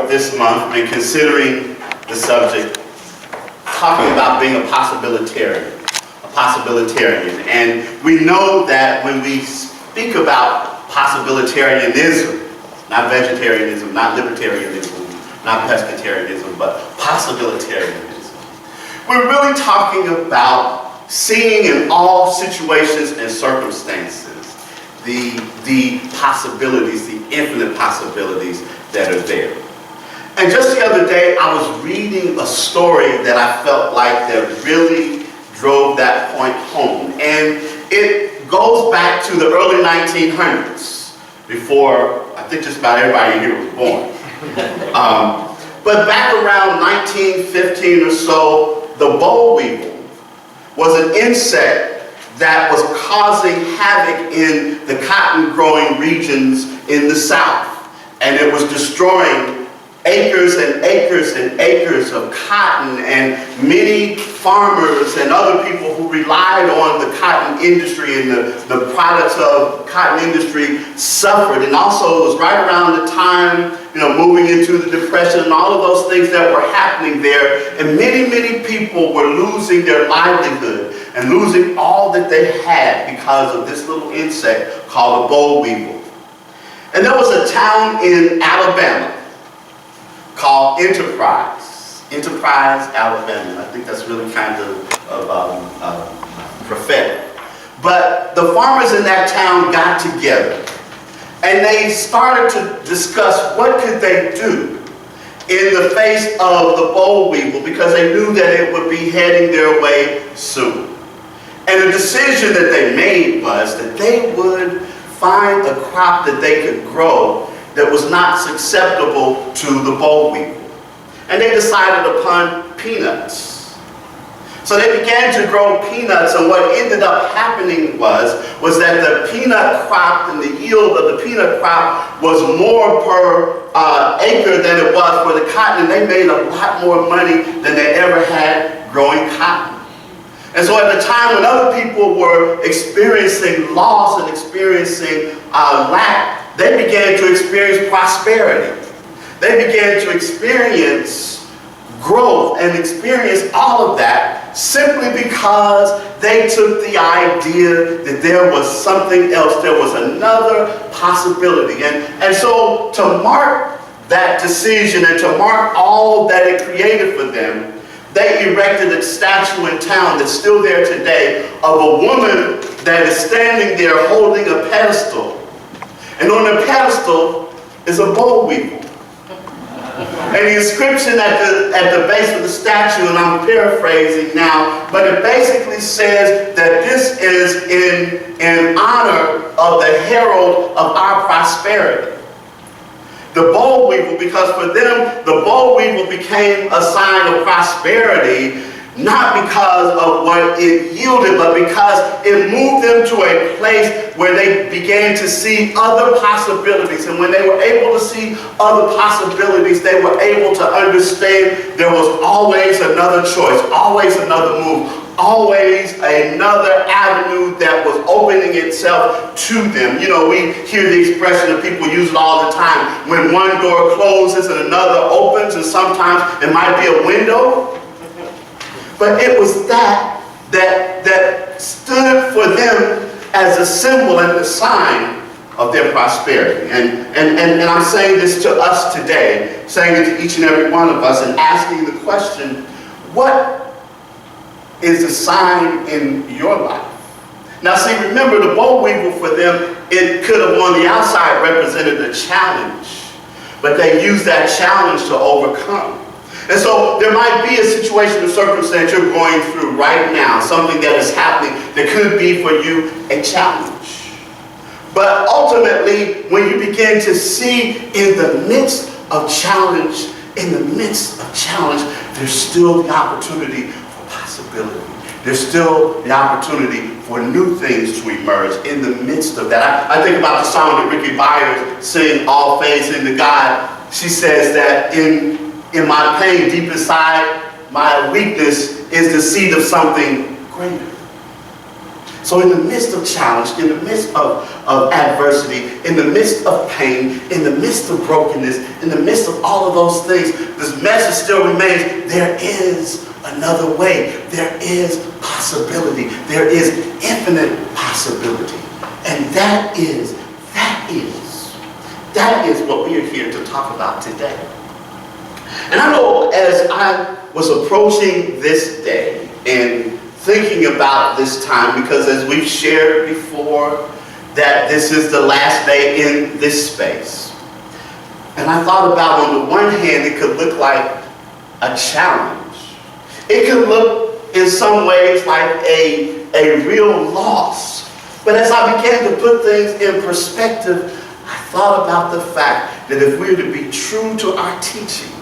This month been considering the subject, talking about being a possibilitarian. And we know that when we speak about possibilitarianism, not vegetarianism, not libertarianism, not pescatarianism, but possibilitarianism, we're really talking about seeing in all situations and circumstances the possibilities, the infinite possibilities that are there. And just the other day, I was reading a story that I felt like that really drove that point home. And it goes back to the early 1900s, before I think just about everybody here was born. But back around 1915 or so, the boll weevil was an insect that was causing havoc in the cotton growing regions in the South. And it was destroying acres and acres and acres of cotton, and many farmers and other people who relied on the cotton industry and the products of cotton industry suffered. And also it was right around the time, moving into the Depression and all of those things that were happening there. And many, many people were losing their livelihood and losing all that they had because of this little insect called a boll weevil. And there was a town in Alabama called Enterprise, Alabama. I think that's really kind of prophetic. But the farmers in that town got together and they started to discuss what could they do in the face of the boll weevil, because they knew that it would be heading their way soon. And the decision that they made was that they would find a crop that they could grow that was not susceptible to the boll weevil. And they decided upon peanuts. So they began to grow peanuts, and what ended up happening was that the peanut crop and the yield of the peanut crop was more per acre than it was for the cotton, and they made a lot more money than they ever had growing cotton. And so at the time when other people were experiencing loss and experiencing lack, they began to experience prosperity. They began to experience growth and experience all of that simply because they took the idea that there was something else, there was another possibility. And so to mark that decision and to mark all that it created for them, they erected a statue in town that's still there today of a woman that is standing there holding a pedestal. And on the pedestal is a boll weevil. And the inscription at the base of the statue, and I'm paraphrasing now, but it basically says that this is in honor of the herald of our prosperity. The boll weevil, because for them, the boll weevil became a sign of prosperity, not because of what it yielded, but because it moved them to a place where they began to see other possibilities. And when they were able to see other possibilities, they were able to understand there was always another choice, always another move, always another avenue that was opening itself to them. We hear the expression, and people use it all the time. When one door closes and another opens, and sometimes it might be a window. But it was that stood for them as a symbol and a sign of their prosperity. And I'm saying this to us today, saying it to each and every one of us, and asking the question, what is a sign in your life? Now see, remember, the boll weevil for them, it could have on the outside represented a challenge. but they use that challenge to overcome. And so there might be a situation or circumstance you're going through right now, something that is happening that could be for you a challenge. But ultimately, when you begin to see in the midst of challenge, there's still the opportunity for possibility. There's still the opportunity for new things to emerge in the midst of that. I think about the song that Ricky Byers sang, All Fades into God. She says that in my pain, deep inside, my weakness is the seed of something greater. So in the midst of challenge, in the midst of adversity, in the midst of pain, in the midst of brokenness, in the midst of all of those things, this message still remains: there is another way. There is possibility. There is infinite possibility. And that is what we are here to talk about today. And I know as I was approaching this day and thinking about this time, because as we've shared before, that this is the last day in this space. And I thought about, on the one hand, it could look like a challenge. It could look in some ways like a real loss. But as I began to put things in perspective, I thought about the fact that if we were to be true to our teaching,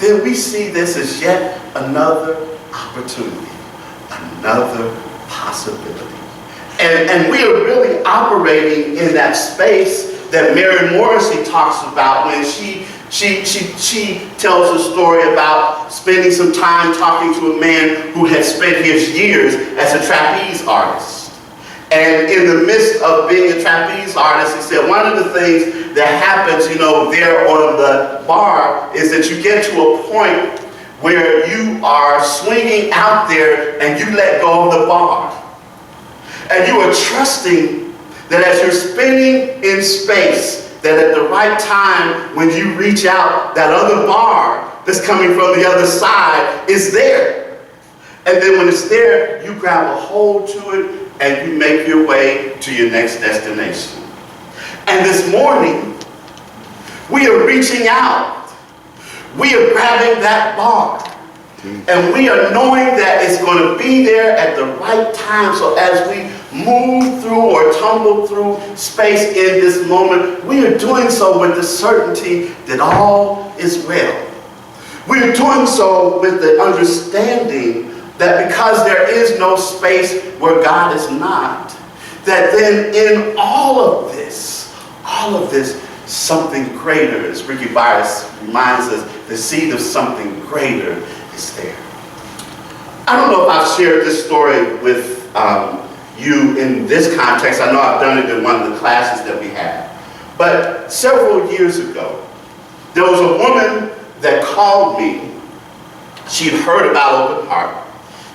then we see this as yet another opportunity, another possibility. And we are really operating in that space that Mary Morrissey talks about when she tells a story about spending some time talking to a man who had spent his years as a trapeze artist. And in the midst of being a trapeze artist, he said one of the things that happens, there on the bar is that you get to a point where you are swinging out there and you let go of the bar. And you are trusting that as you're spinning in space, that at the right time when you reach out, that other bar that's coming from the other side is there. And then when it's there, you grab a hold to it and you make your way to your next destination. And this morning, we are reaching out. We are grabbing that bar. And we are knowing that it's going to be there at the right time. So as we move through or tumble through space in this moment, we are doing so with the certainty that all is well. We are doing so with the understanding that because there is no space where God is not, that then in all of this, something greater, as Ricky Byers reminds us, the seed of something greater is there. I don't know if I've shared this story with you in this context. I know I've done it in one of the classes that we had. But several years ago, there was a woman that called me. She'd heard about Open Heart.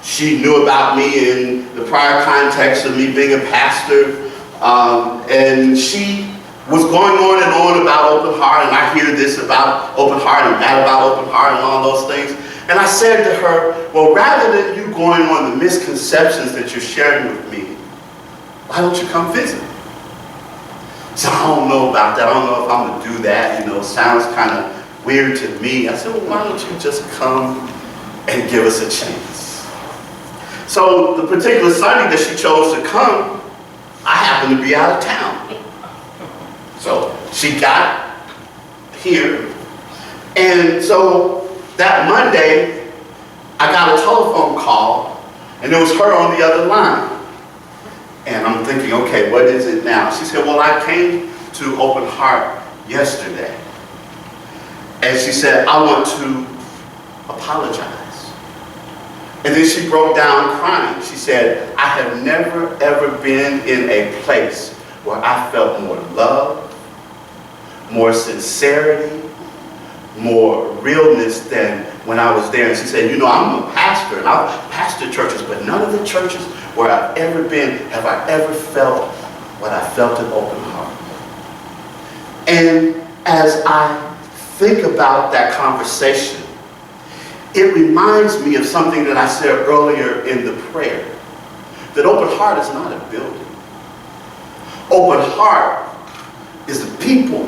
She knew about me in the prior context of me being a pastor. And she was going on about Open Heart, and I hear this about Open Heart and that about Open Heart and all those things. And I said to her, well, rather than you going on the misconceptions that you're sharing with me, why don't you come visit? So I don't know about that. I don't know if I'm going to do that. It sounds kind of weird to me. I said, well, why don't you just come and give us a chance? So the particular Sunday that she chose to come, I happened to be out of town. So she got here. And so that Monday, I got a telephone call, and it was her on the other line. And I'm thinking, okay, what is it now? She said, well, I came to Open Heart yesterday. And she said, I want to apologize. And then she broke down crying. She said, I have never, ever been in a place where I felt more love, more sincerity, more realness than when I was there. And she said, I'm a pastor, and I've pastored churches, but none of the churches where I've ever been have I ever felt what I felt at Open Heart. And as I think about that conversation, it reminds me of something that I said earlier in the prayer, that Open Heart is not a building. Open Heart is the people.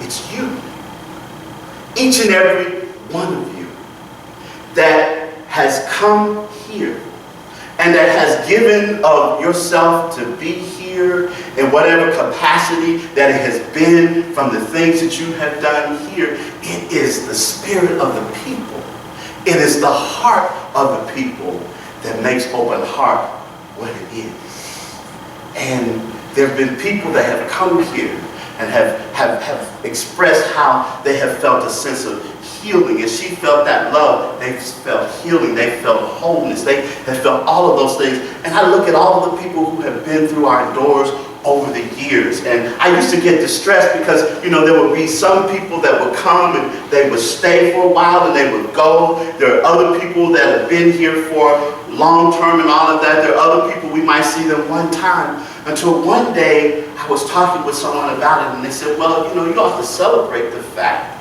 It's you. each and every one of you that has come here and that has given of yourself to be here in whatever capacity that it has been from the things that you have done here. It is the spirit of the people. It is the heart of the people that makes Open Heart what it is. And there have been people that have come here and have expressed how they have felt a sense of healing. And she felt that love. They felt healing. They felt wholeness. They have felt all of those things. And I look at all of the people who have been through our doors over the years. And I used to get distressed because, you know, there would be some people that would come and they would stay for a while and they would go. There are other people that have been here for long term and all of that. There are other people we might see them one time. Until one day I was talking with someone about it and they said, well, you know, you ought to celebrate the fact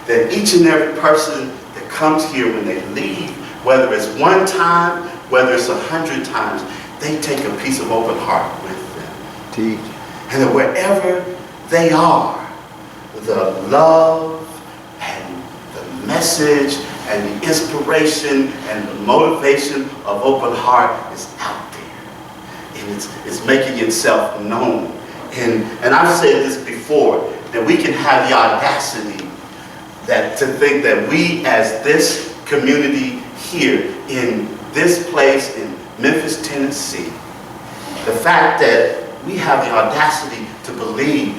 that each and every person that comes here when they leave, whether it's one time, whether it's 100 times, they take a piece of Open Heart with them. Teach. And that wherever they are, the love and the message and the inspiration and the motivation of Open Heart is out there. And it's making itself known. And I've said this before, that we can have the audacity to think that we as this community here in this place in Memphis, Tennessee, the fact that we have the audacity to believe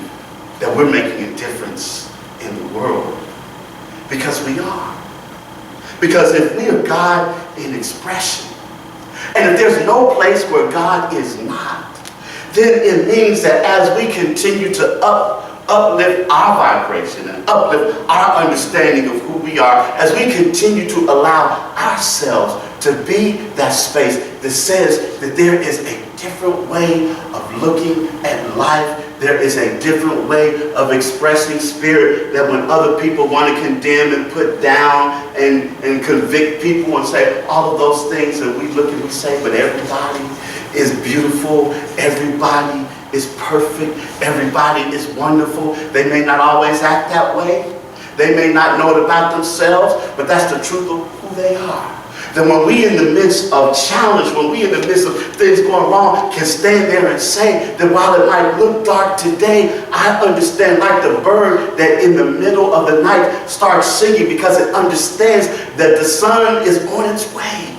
that we're making a difference in the world. Because we are. Because if we are God in expression, and if there's no place where God is not, then it means that as we continue to uplift our vibration and uplift our understanding of who we are, as we continue to allow ourselves to be that space that says that there is a different way of looking at life, there is a different way of expressing spirit, that when other people want to condemn and put down and convict people and say all of those things, and we look and we say, but everybody is beautiful, everybody is perfect, everybody is wonderful. They may not always act that way. They may not know it about themselves, but that's the truth of who they are. Then when we in the midst of challenge, when we in the midst of things going wrong, can stand there and say that while it might look dark today, I understand, like the bird that in the middle of the night starts singing because it understands that the sun is on its way.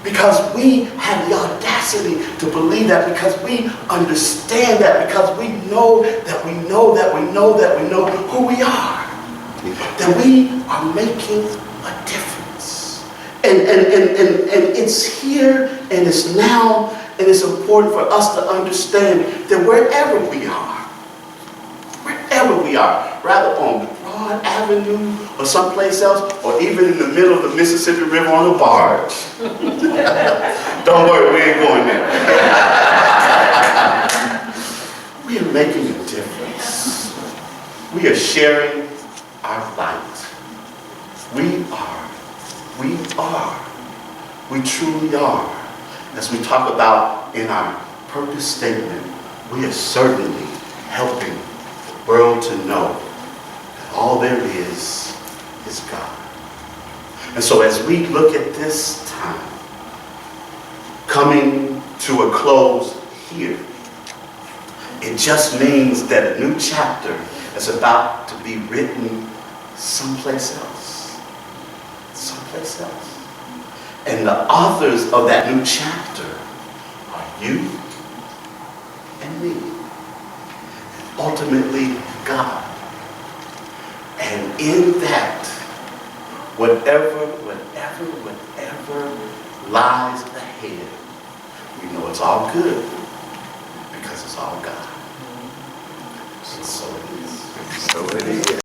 Because we have the audacity to believe that, because we understand that, because we know that we know that we know that we know who we are. That we are making a difference. And it's here and it's now, and it's important for us to understand that wherever we are, rather on Broad Avenue or someplace else, or even in the middle of the Mississippi River on a barge. Don't worry, we ain't going there. We are making a difference. We are sharing our light. We truly are. As we talk about in our purpose statement, we are certainly helping the world to know that all there is God. And so as we look at this time coming to a close here, it just means that a new chapter is about to be written someplace else. Someplace else. And the authors of that new chapter are you and me. And ultimately, God. And in that, whatever lies ahead, we know it's all good because it's all God. And so it is. So it is.